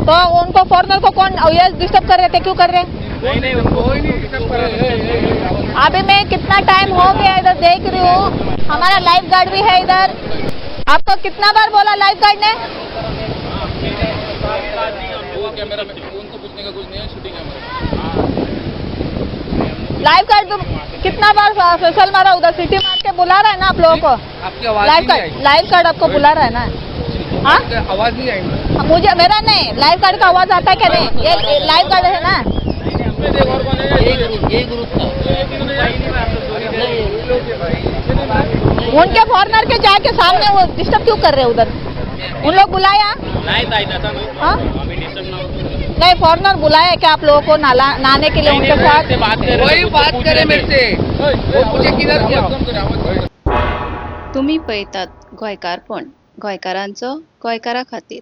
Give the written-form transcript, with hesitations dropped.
तो उनको फॉरनर को कौन ये डिस्टर्ब कर रहे थे, क्यों कर रहे? अभी मैं कितना टाइम हो गया इधर देख रही हूँ, हमारा लाइफ गार्ड भी है इधर। आपको कितना बार बोला लाइफ गार्ड ने? कैमरा में उनको पूछने का कुछ नहीं है, शूटिंग लाइफ गार्ड तो कितना बार फेसल मारा, उधर सिटी मार के बुला रहा है ना आप लोगों को। आपकी आवाज लाइफ गार्ड आपको बुला रहा है ना? हाँ, आवाज नहीं आएगी। मुझे मेरा नहीं, लाइफ गार्ड का आवाज आता है क्या? नहीं, ये लाइफ गार्ड है ना। उनके फॉरनर के जाके सामने वो डिस्टर्ब क्यों कर रहे हैं उधर? उन लोग बुलाया हाँ? नहीं, फॉरनर बुलाया क्या आप लोगों को नहाने के लिए उनके साथ? वही बात करे मेरे से, वो पूछे किधर क्या? तुम्ही पळतात गोंयकारपण, गोंयकारांचो गोंयकारा खातीर।